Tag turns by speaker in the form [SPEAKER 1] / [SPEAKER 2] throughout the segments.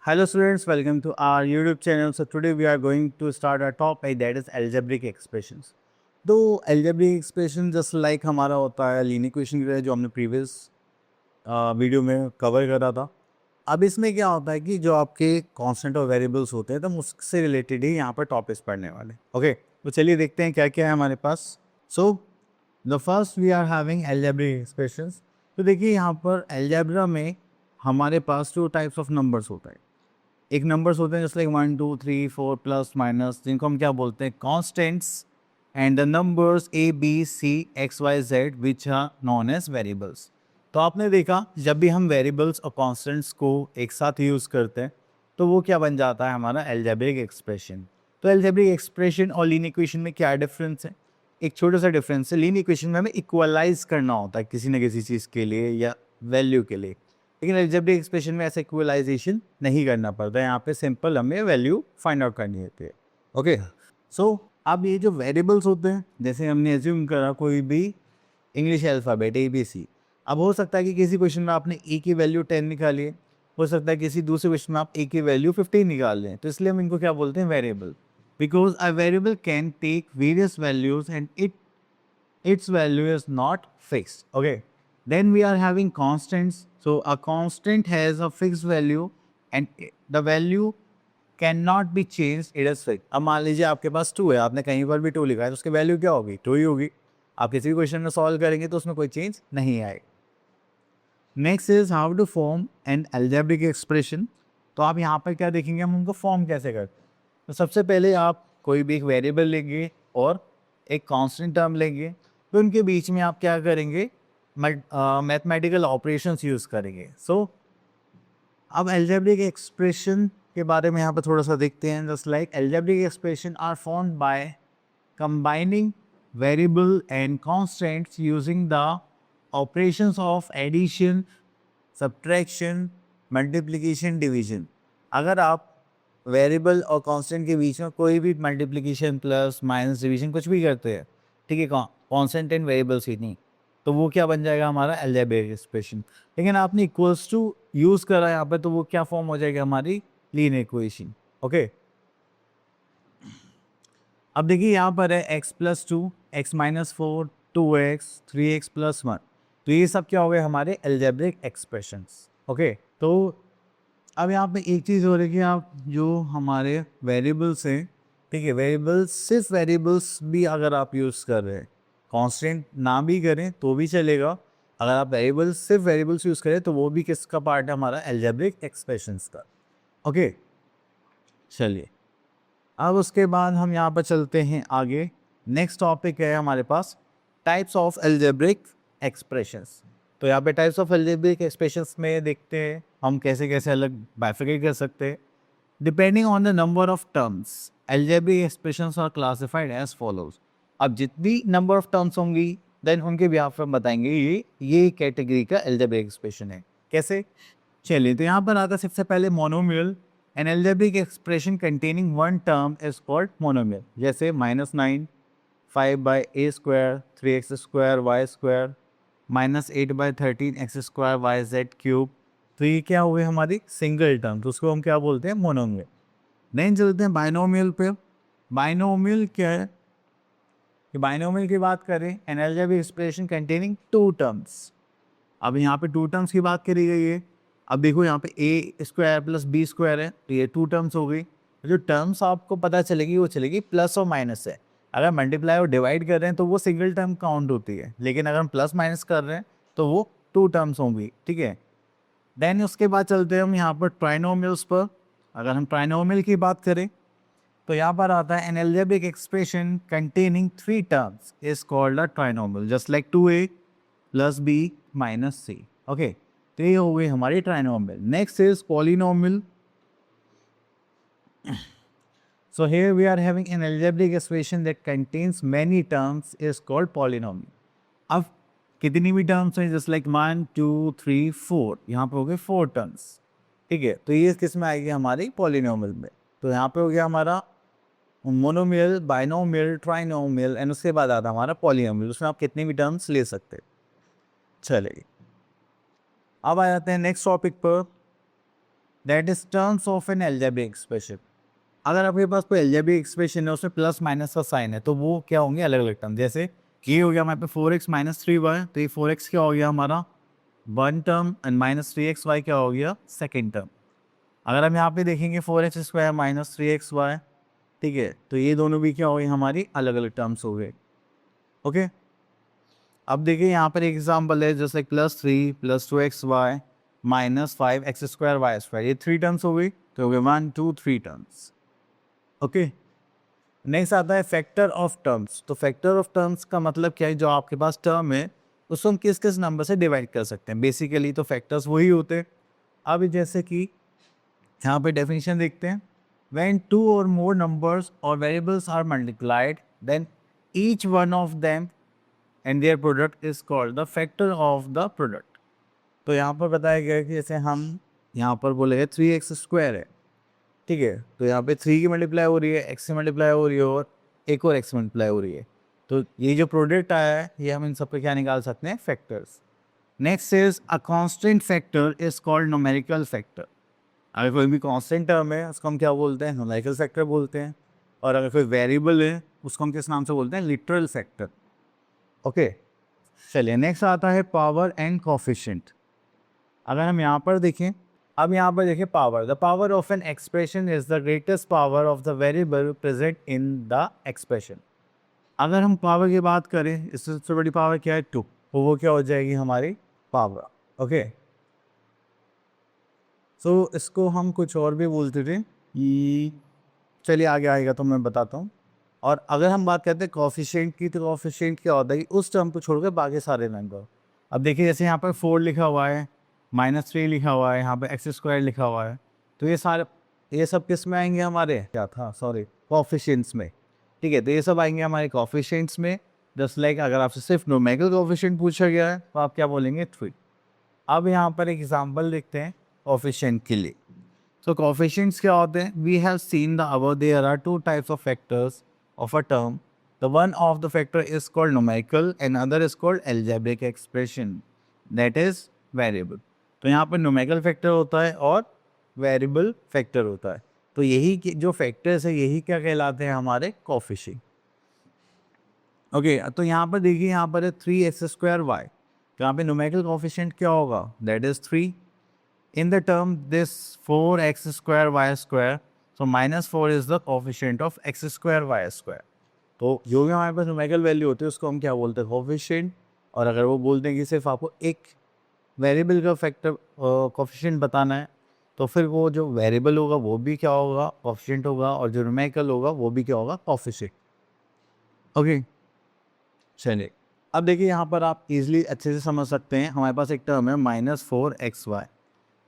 [SPEAKER 1] Hello students, welcome to our YouTube channel. So today we are going to start our topic that is algebraic expressions. तो algebraic expression just like हमारा होता है linear equation की तरह जो हमने previous video में cover करा था. अब इसमें क्या होता है कि जो आपके कांस्टेंट और वेरिएबल्स होते हैं तो हम उससे रिलेटेड ही यहाँ पर टॉपिक्स पढ़ने वाले. ओके, तो चलिए देखते हैं क्या क्या है हमारे पास. So the first we are having algebraic expressions. तो देखिए यहाँ पर algebra में हमारे पास टू टाइप्स ऑफ नंबर्स होता है. एक नंबर्स होते हैं जैसे लाइक 1 2 3 4 प्लस माइनस, जिनको हम क्या बोलते हैं constants, and the numbers a B c x y z which are known as variables. तो आपने देखा जब भी हम वेरिएबल्स और कॉन्स्टेंट्स को एक साथ यूज़ करते हैं तो वो क्या बन जाता है हमारा एल्जेब्रिक एक्सप्रेशन. तो एल्जेब्रिक एक्सप्रेशन और लीनियर इक्वेशन में क्या डिफरेंस है? एक छोटा सा डिफरेंस है. लीनियर इक्वेशन में हमें इक्वलाइज करना होता है किसी न किसी चीज़ के लिए या वैल्यू के लिए, लेकिन अलजेब्रिक एक्सप्रेशन में ऐसा इक्वलाइजेशन नहीं करना पड़ता है. यहाँ पे सिंपल हमें वैल्यू फाइंड आउट करनी होती है. ओके, सो अब ये जो वेरिएबल्स होते हैं जैसे हमने एज्यूम करा कोई भी English alphabet A B C. अब हो सकता है कि किसी क्वेश्चन में आपने ए की वैल्यू 10 निकाली है, हो सकता है किसी दूसरे क्वेश्चन में आप ए की वैल्यू 15 निकाल लें. तो इसलिए हम इनको क्या बोलते हैं variable, because a variable can take various values and its value is not fixed. Okay, then we are having constants. So a constant has a fixed value and the value cannot be changed. It is fixed. अब मान लीजिए आपके पास 2 है, आपने कहीं पर भी 2 लिखा है तो उसकी वैल्यू क्या होगी? 2 ही होगी. आप किसी भी क्वेश्चन में सॉल्व करेंगे तो उसमें कोई चेंज नहीं आएगा. Next is how to form an algebraic expression. तो आप यहाँ पर क्या देखेंगे, हम उनको फॉर्म कैसे करते हैं. तो सबसे पहले आप कोई भी एक वेरिएबल लेंगे और एक कांस्टेंट टर्म लेंगे, तो उनके बीच में आप क्या करेंगे, मैथमेटिकल ऑपरेशंस यूज़ करेंगे. सो अब algebraic एक्सप्रेशन के बारे में यहाँ पर थोड़ा सा देखते हैं. Just like algebraic expression are formed by combining variable and constants using the operations of addition, subtraction, multiplication, division. अगर आप वेरिएबल और कांस्टेंट के बीच में कोई भी मल्टीप्लिकेशन प्लस माइनस डिवीजन कुछ भी करते हैं, ठीक है, कांस्टेंट एंड वेरिएबल्स ही नहीं, तो वो क्या बन जाएगा हमारा algebraic एक्सप्रेशन. लेकिन आपने इक्वल्स टू यूज़ करा यहाँ पे तो वो क्या फॉर्म हो जाएगी हमारी लीनियर इक्वेशन. ओके, अब देखिए यहाँ पर है x plus 2 x minus 4 2x 3x plus 1. तो ये सब क्या हो गए हमारे algebraic एक्सप्रेशंस. ओके, तो अब यहाँ पे एक चीज़ हो रही है कि आप जो हमारे वेरिएबल्स हैं, ठीक है, वेरिएबल्स सिर्फ वेरिएबल्स भी अगर आप यूज़ कर रहे हैं, कांस्टेंट ना भी करें तो भी चलेगा. अगर आप वेरिएबल्स सिर्फ वेरिएबल्स यूज़ करें तो वो भी किसका पार्ट है हमारा algebraic एक्सप्रेशंस का. ओके, चलिए अब उसके बाद हम यहाँ पर चलते हैं आगे. नेक्स्ट टॉपिक है हमारे पास टाइप्स ऑफ algebraic एक्सप्रेशंस. तो यहाँ पे टाइप्स ऑफ algebraic एक्सप्रेशंस में देखते हैं हम कैसे कैसे अलग बाइफिकेट कर सकते हैं. Depending on the number of terms algebraic expressions are classified as follows. अब जितनी नंबर ऑफ टर्म्स होंगी देन उनके भी आप बताएंगे ये कैटेगरी का algebraic एक्सप्रेशन है. कैसे? चलिए, तो यहाँ पर आता है सबसे पहले monomial. An algebraic expression containing one term is called monomial. जैसे -9 5 by a square 3x square y square minus 8 by 13 x square y z cube. तो ये क्या हुए हमारी सिंगल टर्म, तो उसको हम क्या बोलते हैं मोनोमियल. नहीं, चलते हैं बाइनोमियल पे. बाइनोमियल क्या है कि बाइनोमियल की बात करें N algebraic expression containing two terms. अब यहाँ पे टू टर्म्स की बात करी गई है. अब देखो यहाँ पे ए स्क्वायर प्लस बी स्क्वायर है तो ये टू टर्म्स हो गई. जो टर्म्स आपको पता चलेगी वो चलेगी प्लस और माइनस है. अगर मल्टीप्लाई और डिवाइड कर रहे हैं तो वो सिंगल टर्म काउंट होती है, लेकिन अगर हम प्लस माइनस कर रहे हैं तो वो टू टर्म्स होंगी. ठीक है, देन उसके बाद चलते हैं हम यहाँ पर ट्राइनोमियल्स पर. अगर हम ट्राइनोमियल की बात करें तो यहाँ पर आता है an algebraic expression containing three terms is called a trinomial, just like 2a plus b minus c. Okay, तो ये हो गई हमारी trinomial. Next is polynomial. So here we are having an algebraic expression that contains many terms is called polynomial. अब कितनी भी terms हैं just like 1 2 3 4, यहाँ पे हो गए 4 टर्म्स. ठीक है, तो ये किस में आएगी हमारी पॉलिनोमियल में. तो यहाँ पे हो गया हमारा मोनोमियल, बाइनोमियल, ट्राइनोमियल एंड उसके बाद आता हमारा पॉलिनोमियल. उसमें आप कितने भी टर्म्स ले सकते हैं. चलिए अब आ जाते हैं नेक्स्ट टॉपिक पर. That is terms of an algebraic expression. अगर आपके पास कोई एल्जेब्रिक एक्सप्रेशन है उसमें प्लस माइनस का साइन है तो वो क्या होंगे, अलग अलग टर्म। जैसे ये हो गया हमारे पे 4x माइनस 3y, तो ये 4x क्या हो गया हमारा one term and minus 3xy क्या हो गया सेकेंड टर्म। अगर हम यहाँ पे देखेंगे 4x² माइनस 3xy, ठीक है, तो ये दोनों भी क्या हो गई हमारी अलग अलग टर्म्स हो गए। ओके, अब देखिए यहाँ पर एक एग्जाम्पल है जैसे +3 + 2xy माइनस 5x² ये 3 टर्म्स हो गई, तो हो गए 1 2 3 टर्म्स। ओके, नेक्स्ट आता है फैक्टर ऑफ टर्म्स। तो फैक्टर ऑफ टर्म्स का मतलब क्या है, जो आपके पास टर्म है उसको हम किस किस नंबर से डिवाइड कर सकते हैं। बेसिकली तो फैक्टर्स वही होते हैं। अब जैसे कि यहाँ पे डेफिनेशन देखते हैं, व्हेन टू और मोर नंबर्स और variables are multiplied then each one of them and their product is called the factor of the product. तो यहाँ पर बताया गया है कि जैसे हम यहाँ पर बोले 3x² है, ठीक है, तो यहाँ पे 3 की मल्टीप्लाई हो रही है, x से मल्टीप्लाई हो रही है और एक और x मल्टीप्लाई हो रही है, तो ये जो प्रोडक्ट आया है ये हम इन सब पे क्या निकाल सकते हैं, factors. Next is a constant factor is called numerical factor. अगर कोई भी कांस्टेंट टर्म है उसको हम क्या बोलते हैं, न्यूमेरिकल फैक्टर बोलते हैं। और अगर कोई वेरिएबल है उसको हम किस नाम से बोलते हैं, लिटरल फैक्टर। ओके, चलिए नेक्स्ट आता है पावर एंड कोफिशिएंट। अगर हम यहाँ पर देखें, अब यहाँ पर देखिए power, the power of an expression is the greatest power of the variable present in the expression. अगर हम पावर की बात करें, इससे सबसे बड़ी पावर क्या है 2, तो वो क्या हो जाएगी हमारी पावर। ओके, सो इसको हम कुछ और भी बोलते थे कि, चलिए आगे आएगा तो मैं बताता हूँ। और अगर हम बात करते हैं कोफिशिएंट की, तो कोफिशिएंट क्या होता है कि उस टर्म को छोड़कर बाकी सारे नंबर। अब देखिए जैसे यहाँ पर 4 लिखा हुआ है, -3 लिखा हुआ है, यहाँ पे x² लिखा हुआ है, तो ये सब किस में आएंगे हमारे, क्या था सॉरी, कोफिशिएंट्स में। ठीक है, तो ये सब आएंगे हमारे कोफिशिएंट्स में। जस्ट लाइक अगर आपसे सिर्फ न्यूमेरिकल कोफिशिएंट पूछा गया है तो आप क्या बोलेंगे 3। अब यहाँ पर एक एग्जाम्पल देखते हैं कोफिशिएंट के लिए। So coefficients क्या होते हैं? We have seen the above. There are two types of factors of a term. The one of the factor is called numerical and other is called algebraic expression. That is variable. तो यहाँ पर numerical factor होता है और variable factor होता है। तो यही जो factors है यही क्या कहलाते हैं हमारे coefficient। ओके, तो यहाँ पर देखिए, यहाँ पर है 3x²y, तो यहाँ पे numerical coefficient क्या होगा, that is 3. In the term this 4x² y², so -4 is the coefficient of x² y²। तो जो भी हमारे पास न्यूमेरिकल वैल्यू होती है उसको हम क्या बोलते हैं, कोफिशिएंट। और अगर वो बोलते हैं कि सिर्फ आपको एक वेरिएबल का फैक्टर कोफिशिएंट बताना है, तो फिर वो जो वेरिएबल होगा वो भी क्या होगा, कोफिशिएंट होगा, और जो न्यूमेरिकल होगा वो भी क्या होगा, कोफिशिएंट। ओके, चलिए अब देखिए यहाँ पर आप इजीली अच्छे से समझ सकते हैं। हमारे पास एक टर्म है -4xy।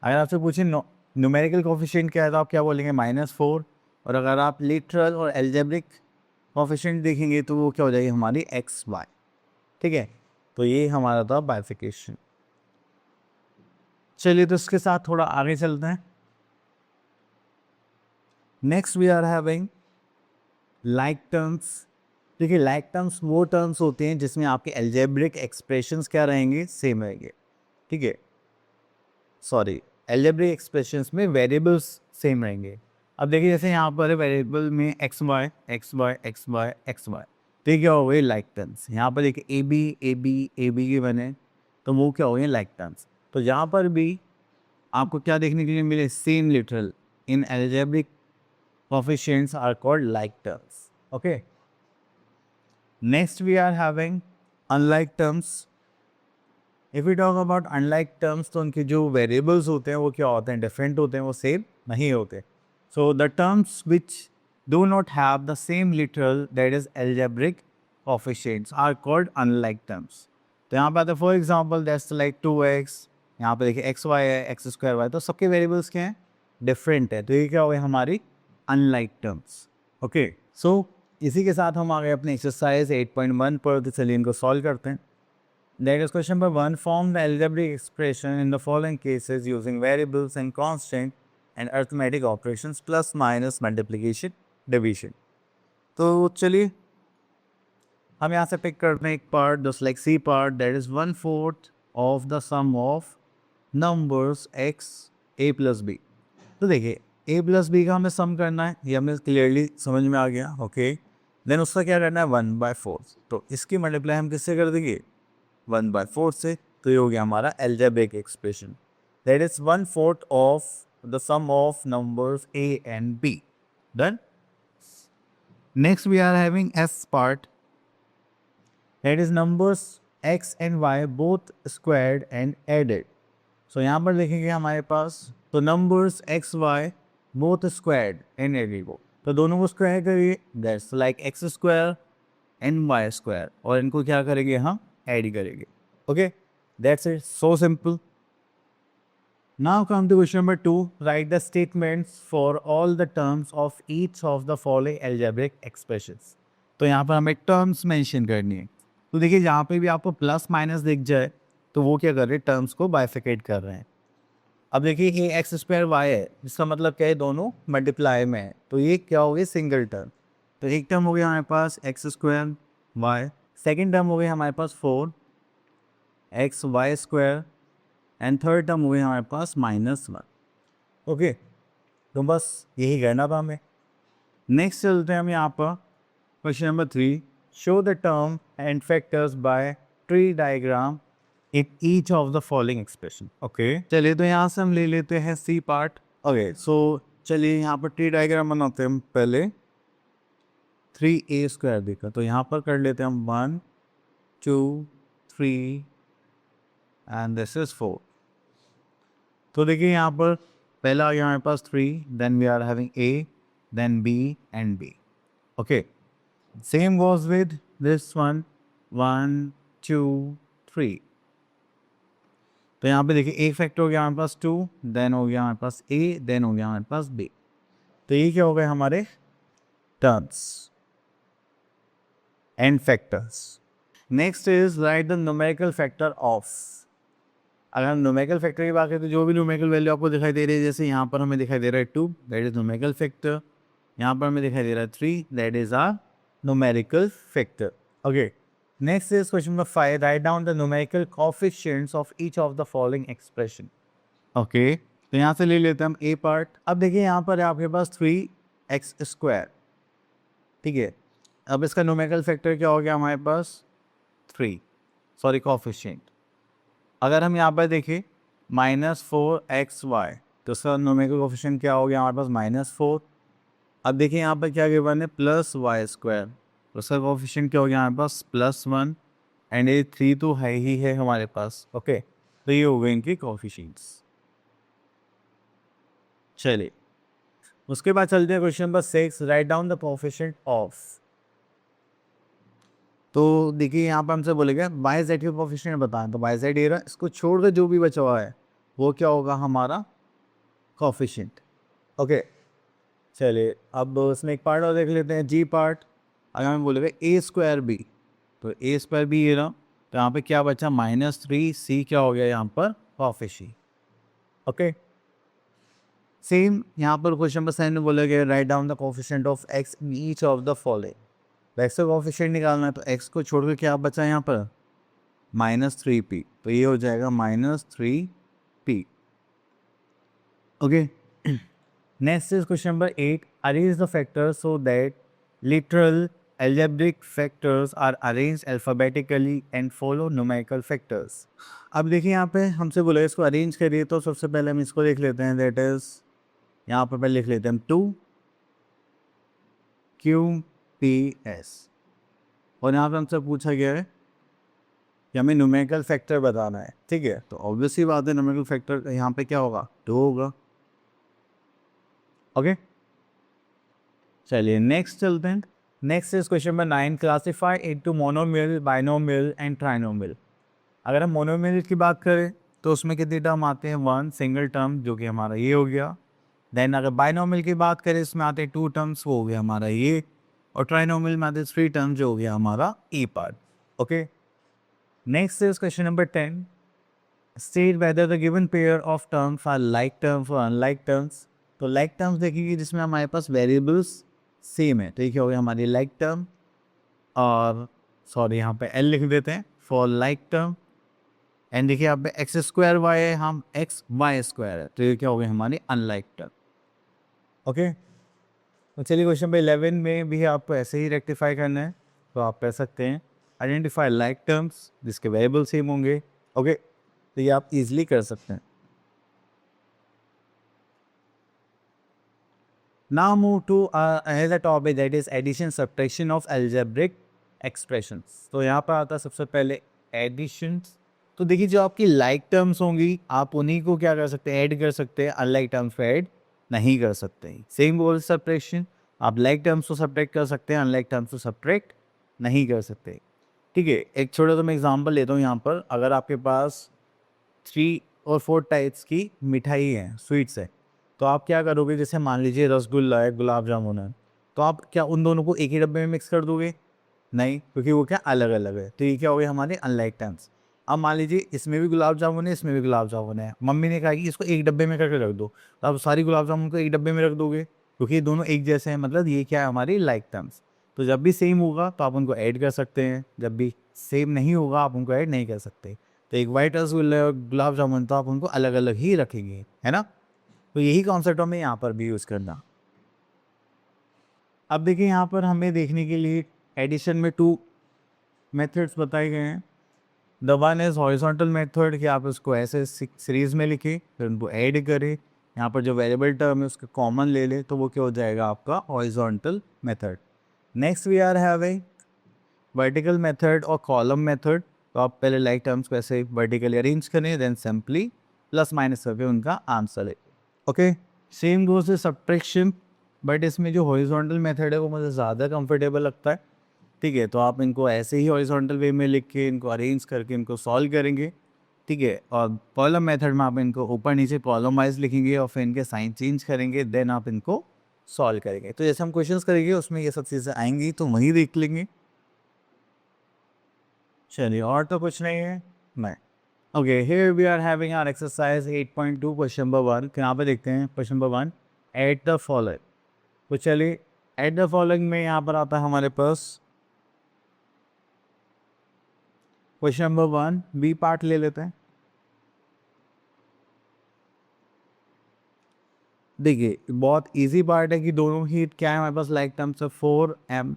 [SPEAKER 1] अगर आपसे पूछे न्यूमेरिकल कोफिशिएंट क्या है तो आप क्या बोलेंगे, -4। और अगर आप लिटरल और एल्जेब्रिक कोफिशिएंट देखेंगे तो वो क्या हो जाएगी हमारी xy। ठीक है, तो ये हमारा था बाइफिकेशन। चलिए तो इसके साथ थोड़ा आगे चलते हैं। Next we are having like terms. देखिए लाइक टर्म्स वो टर्म्स होते हैं जिसमें आपके एल्जेब्रिक एक्सप्रेशंस क्या रहेंगे, सेम रहेंगे। ठीक है, सॉरी, एल्जेब्रिक एक्सप्रेशंस में वेरिएबल्स सेम रहेंगे। अब देखिए जैसे यहाँ पर वेरिएबल में x y x y x y x y, तो ये क्या हो गए लाइक टर्म्स। यहाँ पर देखिए ए बी के बने, तो वो क्या हो गए लाइक टर्म्स। तो यहाँ पर भी आपको क्या देखने के लिए मिले, same literal in algebraic coefficients are called like terms. Okay, next we are having unlike terms. If we talk about unlike terms, तो उनके जो वेरिएबल्स होते हैं वो क्या होते हैं, डिफरेंट होते हैं, वो सेम नहीं होते। So the terms which do not have the same literal that is algebraic coefficients are called unlike terms. तो यहाँ पे आता है for example that's like 2x, यहाँ पे देखिए एक्स वाई है, x²y, तो सबके वेरिएबल्स क्या हैं, डिफरेंट है, तो ये क्या हो गई हमारी अनलाइक टर्म्स। ओके, सो इसी के साथ हम आ गए अपने एक्सरसाइज 8.1 पर, तो चलिए इनको सॉल्व करते हैं। That is question number 1. Form the algebraic expression in the following cases using variables and constant and arithmetic operations plus minus multiplication division. तो चलिए हम यहाँ से पिक करते हैं एक part, just like C part, that is 1/4 of the sum of numbers x a plus b. तो देखिए a प्लस बी का हमें सम करना है, ये हमें क्लियरली समझ में आ गया। ओके, देन उसका क्या करना है 1/4, तो इसकी मल्टीप्लाई हम किससे कर देंगे 1/4 से, तो ये हो गया हमारा algebraic expression, that is 1/4 of the sum of numbers a and b। Done. Next we are having s part, that is numbers x and y both squared and added. So यहाँ पर देखेंगे हमारे पास तो numbers X Y both squared and एडिबल, तो दोनों को स्क्वायर करिए, that's like X square and Y square, और इनको क्या करेंगे हम ऐड करेंगे। Okay, that's it, so simple. Now come to question number 2, write the statements for all the terms of each of the following algebraic expressions. तो यहाँ पर हमें टर्म्स मेंशन करनी है, तो देखिए जहाँ पे भी आपको प्लस माइनस दिख जाए तो वो क्या कर रहे हैं, टर्म्स को बाइफिकेट कर रहे हैं। अब देखिए ये एक्स स्क्वायर वाई है, इसका मतलब क्या है, दोनों मल्टीप्लाई में है, तो ये क्या हो गया सिंगल टर्म। तो एक टर्म हो गया हमारे पास X square Y, second term हो गया हमारे पास 4xy² एंड थर्ड टर्म हो गया हमारे पास -1। ओके, तो बस यही करना था हमें। नेक्स्ट चलते हैं हम यहाँ पर question number 3, show the term and factors bye tree diagram in each of the following expression. Okay, चलिए तो यहाँ से हम ले लेते हैं सी पार्ट। ओके, सो चलिए यहाँ पर ट्री डायग्राम बनाते हैं हम पहले। 3a² देखा, तो यहाँ पर कर लेते हैं हम 1 2 3 एंड दिस इज 4। तो देखिए यहाँ पर पहला आ गया हमारे पास 3, then we are having a, then b and b। Okay, same goes with this one 1 2 3। तो यहाँ पे देखिए एक फैक्टर हो गया हमारे पास 2, देन हो गया हमारे पास a, देन हो गया हमारे पास b। तो ये क्या हो गए हमारे terms and factors. Next is right the numerical factor of. अगर हम न्यूमेरिकल फैक्टर की बात करें तो जो भी न्यूमेरिकल वैल्यू आपको दिखाई दे रही है, जैसे यहाँ पर हमें दिखाई दे रहा है 2, दैट इज न्यूमेरिकल फैक्टर। यहाँ पर हमें दिखाई दे रहा है 3, that is our numerical factor. Okay, next is question number 5, write down the numerical coefficients of each of the following expression. Okay, तो यहाँ से ले लेते हैं हम ए पार्ट। अब देखिए यहाँ पर है आपके पास 3x², ठीक है। अब इसका न्यूमेरिकल फैक्टर क्या हो गया हमारे पास 3, सॉरी कोएफिशिएंट। अगर हम यहाँ पर देखें -4xy, तो इसका न्यूमेरिकल कोएफिशिएंट क्या हो गया हमारे पास -4। अब देखिए यहाँ पर क्या गिवन है +y², तो इसका कोएफिशिएंट क्या हो गया हमारे पास +1, एंड ये 3 तो है ही है हमारे पास। ओके, तो ये हो गए इनके कोएफिशिएंट्स। चलिए उसके बाद चलते हैं question number 6, right down the coefficient of. तो देखिए यहाँ पर हमसे बोलेगा वाई जेड के कोएफिशिएंट बताएं, तो वाई जेड ये रहा, इसको छोड़कर जो भी बचा हुआ है वो क्या होगा हमारा कोएफिशिएंट। ओके, चलिए अब उसमें एक पार्ट और देख लेते हैं, जी पार्ट। अगर हमें बोलेगा a²b, तो a² ये रहा, तो यहाँ पे क्या बचा -3c, क्या हो गया यहाँ पर कोएफिशिएंट। ओके, सेम यहाँ पर क्वेश्चन नंबर 7 में बोला गया right down the coefficient of x in each of the following. तो x का कोएफिशिएंट निकालना है, तो x को छोड़कर क्या बचा यहाँ पर -3p, तो ये हो जाएगा -3p। Okay, next is question number 8, arrange the factors so that literal algebraic factors are arranged alphabetically and follow numerical factors। अब देखिए यहाँ पे हमसे बोला इसको अरेंज करिए, तो सबसे पहले हम इसको लिख लेते हैं, दैट इज यहाँ पर पहले लिख लेते हैं हम 2QPS, और यहाँ पे हमसे पूछा गया है कि हमें न्यूमेरिकल फैक्टर बताना है, ठीक है। तो ऑब्वियसली बात है न्यूमेरिकल फैक्टर यहाँ पे क्या होगा 2 होगा। ओके, चलिए नेक्स्ट चलते हैं। Next is question number 9, classify into monomial, binomial and trinomial. अगर हम मोनोमियल की बात करें तो उसमें कितने टर्म आते हैं 1 सिंगल टर्म, जो कि हमारा ये हो गया। देन अगर बाइनोमियल की बात करें इसमें आते हैं 2 टर्म्स, वो हो गया हमारा ये, और ट्राइनोमियल में आते हैं 3 टर्म्स, जो हो गया हमारा E part. Okay, next is question number 10, state whether the given pair of terms are like terms और अनलाइक टर्म्स। तो लाइक टर्म्स देखेंगे जिसमें हमारे पास वेरिएबल्स सेम है, तो ये क्या हो गया हमारी लाइक टर्म, और सॉरी यहाँ पे एल लिख देते हैं फॉर लाइक टर्म। एंड देखिए यहाँ पे x² y है, हम XY² है, तो ये क्या हो गया हमारी अनलाइक टर्म। ओके, तो चलिए क्वेश्चन नंबर 11 में भी आपको ऐसे ही रेक्टिफाई करना है, तो आप कह सकते हैं आइडेंटिफाई लाइक टर्म्स जिसके वेरिएबल सेम होंगे। ओके, तो ये आप इजीली कर सकते हैं। Now move to another topic, that is addition subtraction of algebraic expressions। तो यहाँ पर आता है सबसे पहले एडिशंस। तो देखिए जो आपकी लाइक टर्म्स होंगी आप उन्हीं को क्या कर सकते हैं, ऐड कर सकते हैं, अनलाइक टर्म्स को ऐड नहीं कर सकते। सेम गोल सब्ट्रैक्शन, आप लाइक टर्म्स को सब्ट्रैक्ट कर सकते हैं, अनलाइक टर्म्स को सब्ट्रैक्ट नहीं कर सकते। ठीक है, एक छोटा सा मैं एग्जाम्पल लेता हूँ यहाँ पर। अगर आपके पास 3 और 4 टाइप्स की मिठाई है, स्वीट्स है, तो आप क्या करोगे, जैसे मान लीजिए रसगुल्ला है, गुलाब जामुन है, तो आप क्या उन दोनों को एक ही डब्बे में मिक्स कर दोगे? नहीं, क्योंकि वो क्या अलग अलग है। तो ये क्या हो गए हमारे अनलाइक टर्म्स। अब मान लीजिए इसमें भी गुलाब जामुन है, इसमें भी गुलाब जामुन है, मम्मी ने कहा कि इसको एक डब्बे में करके रख दो, तो आप सारी गुलाब जामुन को एक डब्बे में रख दोगे, क्योंकि ये दोनों एक जैसे हैं, मतलब ये क्या है हमारी लाइक टर्म्स। तो जब भी सेम होगा तो आप उनको ऐड कर सकते हैं, जब भी सेम नहीं होगा आप उनको ऐड नहीं कर सकते। तो एक वाइट रसगुल्ला और गुलाब जामुन तो आप उनको अलग अलग ही रखेंगे, है ना। तो यही कॉन्सेप्ट हमें यहाँ पर भी यूज़ करना। अब देखिए यहाँ पर हमें देखने के लिए एडिशन में 2 मेथड्स बताए गए हैं। The one is horizontal method, कि आप उसको ऐसे सीरीज में लिखें फिर उनको ऐड करें, यहाँ पर जो वेरिएबल टर्म है उसका कॉमन ले लें, तो वो क्या हो जाएगा आपका horizontal method. Next we are having vertical method और कॉलम मेथड। तो आप पहले लाइक टर्म्स को ऐसे वर्टिकली अरेंज करें, देन सिंपली प्लस माइनस करके उनका आंसर लें। Okay, same goes is subtraction, but इसमें जो हॉरिजॉन्टल मेथड है वो मुझे ज़्यादा कंफर्टेबल लगता है। ठीक है, तो आप इनको ऐसे ही हॉरिजॉन्टल वे में लिख के इनको अरेंज करके इनको सॉल्व करेंगे। ठीक है, और कॉलम मेथड में आप इनको ऊपर नीचे कॉलम वाइज लिखेंगे और फिर इनके साइन चेंज करेंगे, देन आप इनको सॉल्व करेंगे। तो जैसे हम क्वेश्चंस करेंगे उसमें ये सब चीज़ें आएंगी, तो वहीं देख लेंगे। चलिए, और तो कुछ नहीं है। नहीं। Okay, here we are having our exercise 8.2 question number 1। यहाँ पे देखते हैं question number 1, add the following. तो चलिए एट द फॉलोइंग में यहाँ पर आता है हमारे पास क्वेश्चन नंबर 1 बी पार्ट ले लेते हैं। देखिए बहुत इजी पार्ट है कि दोनों ही क्या है हमारे पास लाइक टर्म्स है 4m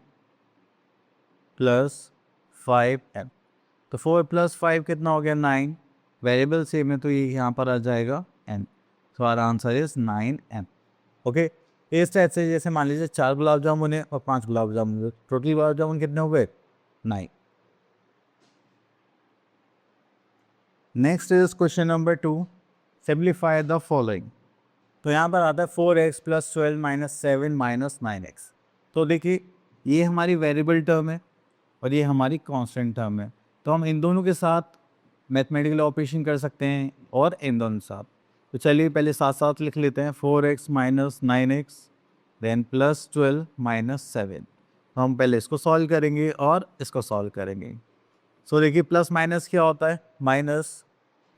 [SPEAKER 1] प्लस 5m। तो 4 + 5 कितना हो गया 9, वेरिएबल सेम है तो ये यहाँ पर आ जाएगा n। तो our answer is 9m। Okay, इस टाइप से जैसे मान लीजिए 4 गुलाब जामुन है और 5 गुलाब जामुन है, टोटल गुलाब जामुन कितने हो गए 9। Next is question number 2, simplify the following. तो यहाँ पर आता है 4x + 12 - 7 - 9x। तो देखिए ये हमारी वेरिएबल टर्म है और ये हमारी कांस्टेंट टर्म है, तो हम इन दोनों के साथ मैथमेटिकल ऑपरेशन कर सकते हैं और इन दोनों के साथ। तो चलिए पहले साथ साथ लिख लेते हैं 4x - 9x देन +12 - 7। तो हम पहले इसको सॉल्व करेंगे और इसको सॉल्व करेंगे। सो देखिए प्लस माइनस क्या होता है, माइनस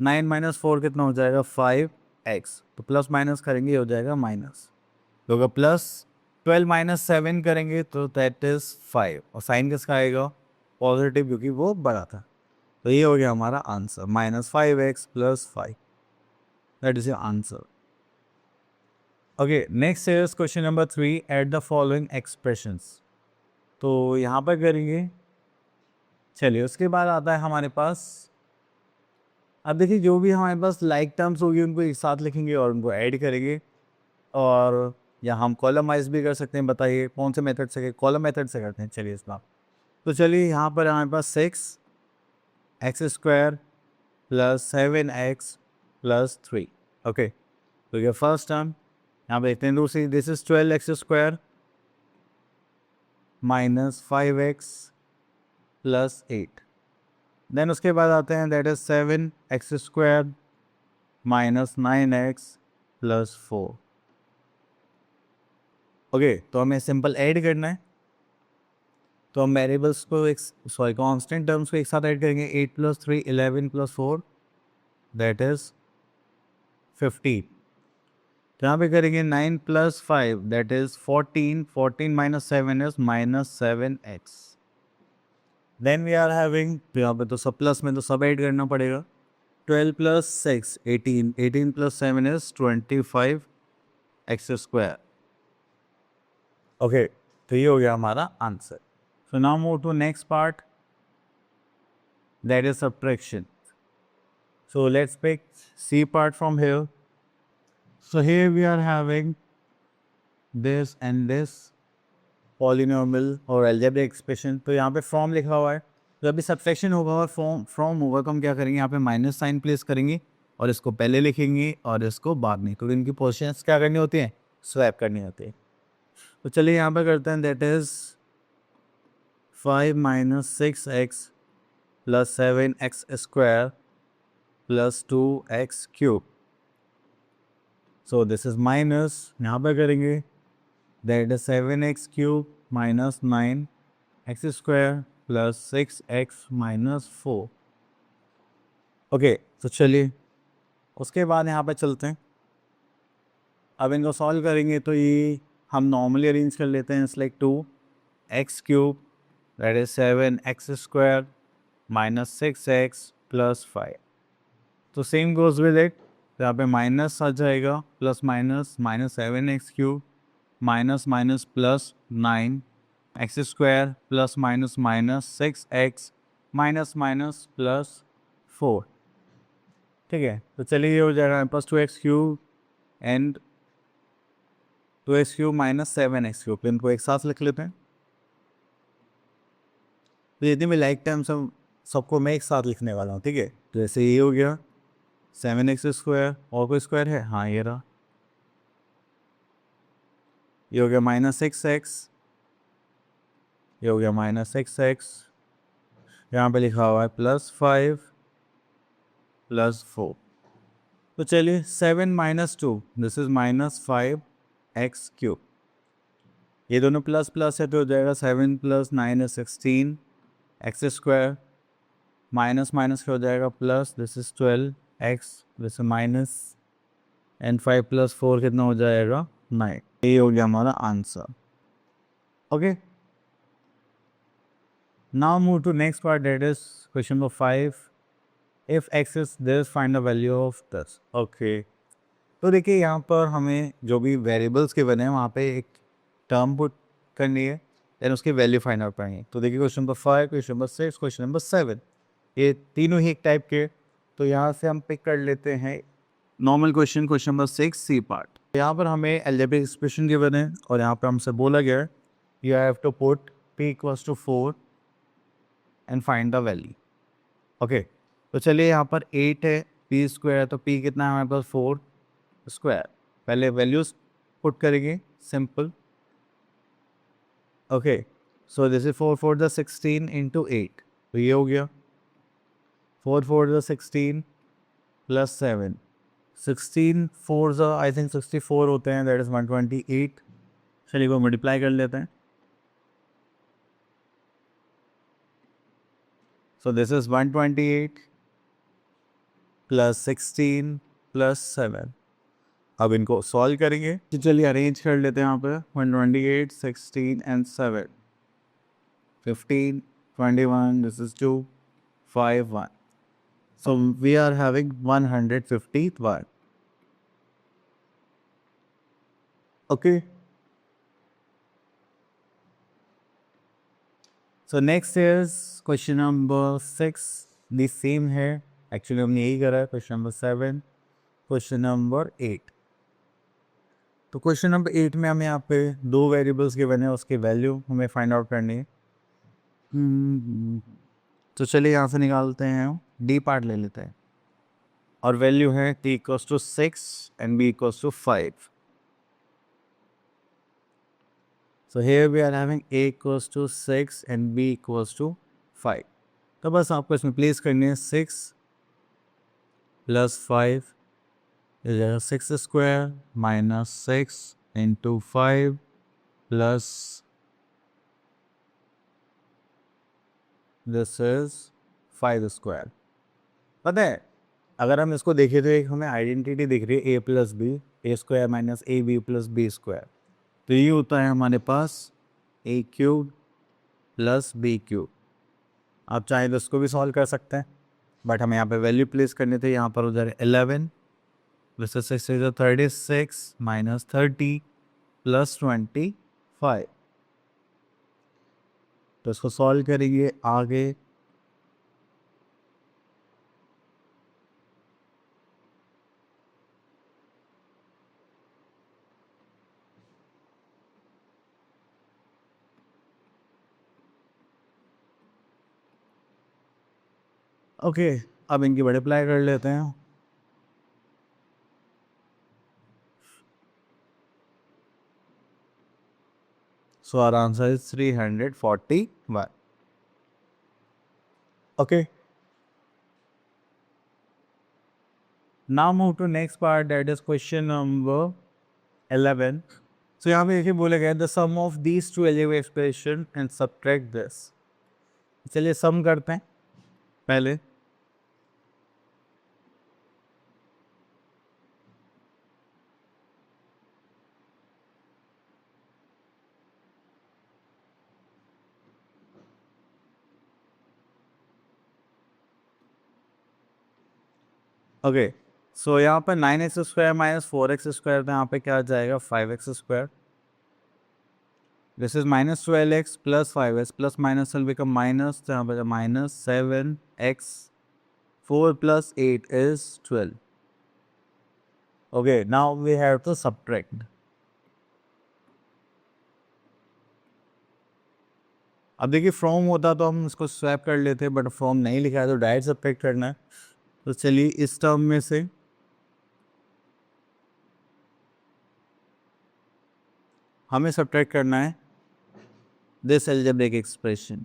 [SPEAKER 1] 9 - 4 कितना हो जाएगा 5x। तो प्लस माइनस करेंगे ये हो जाएगा माइनस। तो अगर +12 - 7 करेंगे तो दैट इज 5, और साइन किसका आएगा पॉजिटिव, क्योंकि वो बड़ा था। तो ये हो गया हमारा answer -5x + 5, that is your answer. Okay, next is question number 3, eight the following expressions. तो यहाँ पर करेंगे। चलिए उसके बाद आता है हमारे पास, अब देखिए जो भी हमारे पास लाइक टर्म्स होगी उनको एक साथ लिखेंगे और उनको ऐड करेंगे, और या हम कॉलम वाइज भी कर सकते हैं। बताइए कौन से मेथड से, कॉलम मेथड से करते हैं। चलिए इस बार तो चलिए यहाँ पर हमारे पास 6x² + 7x + 3। ओके, तो ये फर्स्ट टर्म यहाँ पे देखते हैं। दूसरी this is 12x² - 5x + 8। Then उसके बाद आते हैं that is 7x² - 9x + 4। Okay, तो हमें सिंपल ऐड करना है, तो हम वेरिएबल्स को एक कांस्टेंट टर्म्स को एक साथ ऐड करेंगे। 8 + 3 11 + 4 दैट इज 15। तो यहाँ पे करेंगे 9 + 5 that is 14, 14 - 7 is -7x। Then we are having, यहाँ पे तो सब प्लस में तो सब ऐड करना पड़ेगा। 12 + 6 18, 18 + 7 इज 25x²। ओके, तो ये हो गया हमारा answer. So now move to next part, that is subtraction. So let's pick C part from here. So here we are having this and this polynomial और algebraic expression. तो यहाँ पे from लिखा हुआ है, तो अभी subtraction होगा और from होगा, तो हम क्या करेंगे, यहाँ पे माइनस साइन प्लेस करेंगे और इसको पहले लिखेंगे और इसको बाद में, क्योंकि इनकी पोजीशंस क्या करनी होती हैं, स्वैप करनी होती है. तो चलिए यहाँ पे करते हैं, that is 5 - 6x + 7x square + 2x cube. So this is minus, यहाँ पे करेंगे, that is 7x cube minus 9x square + 6x - 4. Okay, तो चलिए उसके बाद यहाँ पे चलते हैं. अब इनको सॉल्व करेंगे तो ये हम नॉर्मली अरेंज कर लेते हैं. It's like 2x cube that is 7x square - 6x + 5. तो सेम गोज विद इट, तो यहाँ पे माइनस आ जाएगा, plus minus -7x cube minus minus plus 9x square + -6x minus minus plus 4. ठीक है, तो चलिए ये हो जाएगा हमारे पास 2x cube and 2x cube - 7x cube. इनको एक साथ लिख लेते हैं. तो जितनी भी लाइक टाइम सबको मैं एक साथ लिखने वाला हूँ. ठीक है, तो जैसे ये हो गया 7x स्क्वायर, और कोई स्क्वायर है, हाँ ये रहा, ये हो गया -6x, ये हो गया -6x, यहाँ पे लिखा हुआ है +5 + 4. तो चलिए 7 - 2 दिस इज -5x क्यूब. ये दोनों प्लस प्लस है तो हो जाएगा 7 + 9 is 16x square, minus minus हो जाएगा plus, this is 12x, this is minus, and 5 + 4 कितना हो जाएगा 9. ये हो गया हमारा answer. Okay, now move to next part, that is question number 5. If x is this find the value of this. Okay, तो देखिए यहाँ पर हमें जो भी वेरिएबल्स के बने हैं वहाँ पे एक टर्म पुट करनी है, देन उसकी वैल्यू फाइंड आउट करेंगे. तो देखिए question number 5, question number 6, question number 7, ये तीनों ही एक टाइप के. तो यहाँ से हम पिक कर लेते हैं normal question, question number 6 c part. यहाँ पर हमें अलजेब्रिक एक्सप्रेशन गिवन है और यहाँ पर हमसे बोला गया है you have to put p = 4 and find the value. Okay, तो चलिए यहाँ पर 8 है, p स्क्वायर है, तो p कितना है हमारे पास 4 स्क्वायर. पहले वैल्यूज पुट करेंगे, simple. Okay, so this is 4 4 16 × 8, तो ये हो गया 4 4 16 + 7, 16 4 आई थिंक 64 होते हैं, दैट इज 128. चलिए वो मल्टीप्लाई कर लेते हैं. So this is 128 + 16 + 7. अब इनको सॉल्व करेंगे, तो चलिए अरेंज कर लेते हैं. यहाँ पे 128 16 and 7, 15 21, this is 2 5 1. So we are having 151. Okay. So next is question number 6. The same है. Actually हमने यही करा है. Question number 7. Question number 8. तो क्वेश्चन नंबर 8 में हमें यहाँ पे दो वेरिएबल्स के बने हैं, उसकी वैल्यू हमें फाइंड आउट करनी है. तो चलिए यहाँ से निकालते हैं, डी पार्ट ले लेते हैं और वैल्यू है t = 6 and b = 5. So here we are having a = 6 and b = 5. तो बस आपको इसमें प्लेस करनी है 6 + 5 is 6 square -6 × 5 plus this is 5 square. पता है अगर हम इसको देखें तो एक हमें आइडेंटिटी दिख रही है a + b, a square - ab + b square. तो ये होता है हमारे पास a³ + b³. आप चाहे तो इसको भी सॉल्व कर सकते हैं, बट हमें यहाँ पे वैल्यू प्लेस करने थे. यहाँ पर हो जाए 11, दिस इज 6 36 - 30 + 25. 5। तो इसको सॉल्व करेंगे आगे। ओके, अब इनकी मल्टीप्लाई कर लेते हैं। So our answer is 341। Okay, now move to next part, that is question number 11। So यहाँ पे देखिए बोला गया the sum of these two algebraic expression and subtract this. चलिए सम करते हैं पहले। ओके, सो यहाँ पर 9x² माइनस 4x², तो यहाँ पे क्या आ जाएगा 5x²। This is -12x plus 5x plus minus will become minus, तो यहाँ पे -7x 4 plus 8 is 12। Okay, now we have to subtract. अब देखिए फ्रॉम होता तो हम इसको स्वैप कर लेते, बट फ्रॉम नहीं लिखा है तो डायरेक्ट सब्ट्रैक्ट करना है। तो चलिए इस टर्म में से हमें सब्ट्रैक्ट करना है दिस अलजेब्रिक एक्सप्रेशन।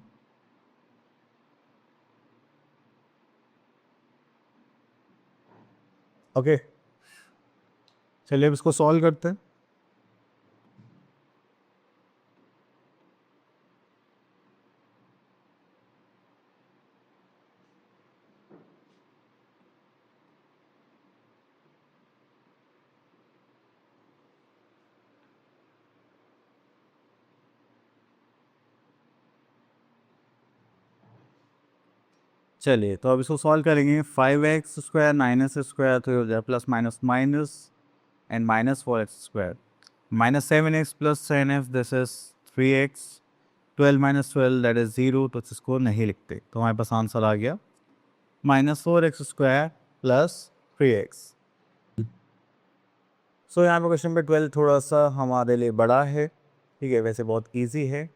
[SPEAKER 1] ओके, चलिए अब इसको सॉल्व करते हैं। चलिए तो अब इसको सॉल्व करेंगे। 5x² 9x² तो हो जाए plus minus minus and -4x², -7x plus 10x this is 3x, 12 minus 12 that is 0, तो इसको नहीं लिखते, तो हमारे पास आंसर आ गया -4x² प्लस 3x। सो यहाँ पे क्वेश्चन नंबर 12 थोड़ा सा हमारे लिए बड़ा है, ठीक है, वैसे बहुत ईजी है।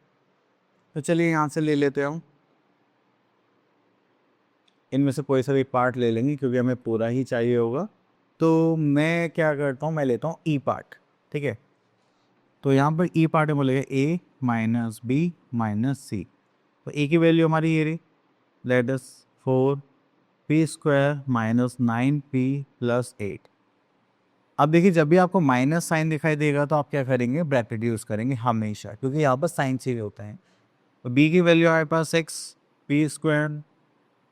[SPEAKER 1] तो चलिए यहाँ से ले लेते हैं, इनमें से कोई सा भी पार्ट ले लेंगे क्योंकि हमें पूरा ही चाहिए होगा। तो मैं क्या करता हूँ, मैं लेता हूँ ई पार्ट, ठीक है। तो यहाँ पर ई पार्ट में बोलेगा a माइनस बी माइनस सी। तो ए की वैल्यू हमारी ये रही, that is 4p² minus 9p plus 8। अब देखिए जब भी आपको माइनस साइन दिखाई देगा तो आप क्या करेंगे, ब्रैकेट यूज़ करेंगे हमेशा, क्योंकि यहाँ पर साइन चाहिए होता है। तो बी की वैल्यू हमारे पास 6p²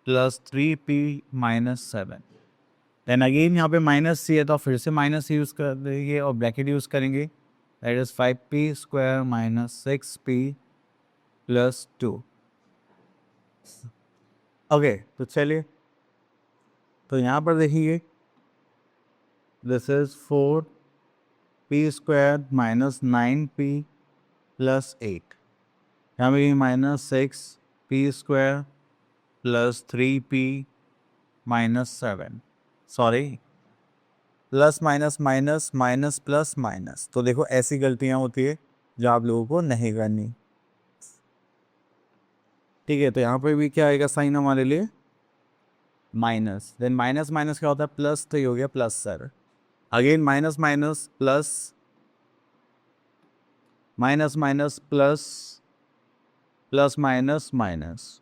[SPEAKER 1] plus 3p minus 7। Then again यहाँ पे माइनस सी है तो फिर से माइनस यूज़ कर देंगे और ब्रैकेट यूज़ करेंगे, that is 5p² minus 6p plus 2। Okay, तो चलिए तो यहाँ पर देखिए this is 4p² minus 9p plus 8। यहाँ पे -6p² plus 3p minus 7, sorry plus minus minus minus plus minus. तो देखो ऐसी गलतियाँ होती है जो आप लोगों को नहीं करनी, ठीक है। तो यहाँ पे भी क्या आएगा साइन हमारे लिए माइनस, देन माइनस माइनस क्या होता है प्लस, तो ये हो गया plus sir. Again minus minus plus, minus minus plus, plus minus minus,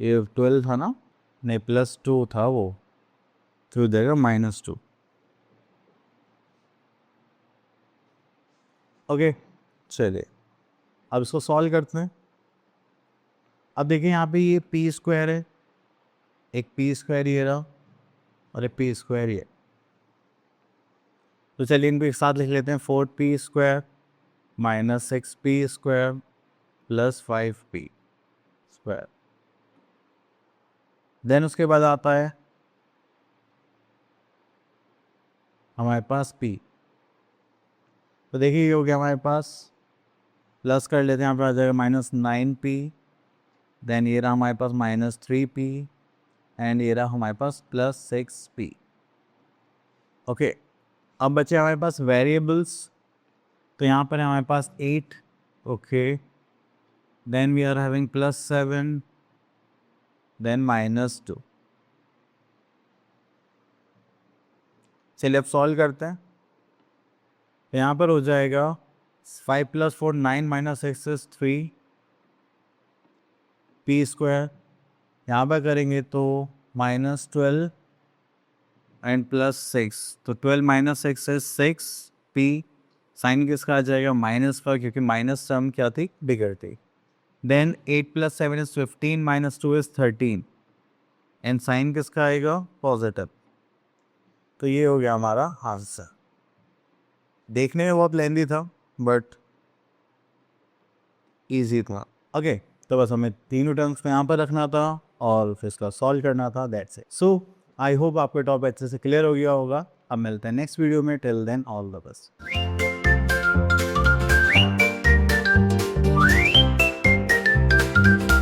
[SPEAKER 1] ये 12 था ना, नहीं +2 था वो, तो हो जाएगा -2। ओके, चलिए अब इसको सॉल्व करते हैं। अब देखिए यहाँ पे ये p² है, एक p² ये रहा और एक p² ये। तो चलिए इनको एक साथ लिख लेते हैं, 4p² minus 6p² plus 5p²। Then उसके बाद आता है हमारे पास p। तो देखिए ये हो गया हमारे पास, प्लस कर लेते हैं, यहाँ पर आ जाएगा -9p, देन ये रहा हमारे पास -3p, एंड ये रहा हमारे पास +6p। ओके, अब बचे हमारे पास वेरिएबल्स, तो यहाँ पर है हमारे पास 8, okay, then we are having +7, then -2। चलिए अब सॉल्व करते हैं। यहाँ पर हो जाएगा 5 + 4 9 - 6 is 3 p²। यहाँ पर करेंगे तो -12 एंड +6, तो 12 - 6 is 6 p। साइन किसका आ जाएगा माइनस का, क्योंकि माइनस टर्म क्या थी, बिगड़ थी। Then 8 + 7 is 15 - 2 is 13, and sign किसका आएगा, पॉजिटिव। तो ये हो गया हमारा आंसर। देखने में बहुत लेंदी था बट इजी था। ओके, तो बस हमें तीनों टर्म्स को यहाँ पर रखना था और फिर इसका सॉल्व करना था, that's it. So I hope आपका टॉपिक अच्छे से क्लियर हो गया होगा। अब मिलते हैं नेक्स्ट वीडियो में, till then all the best.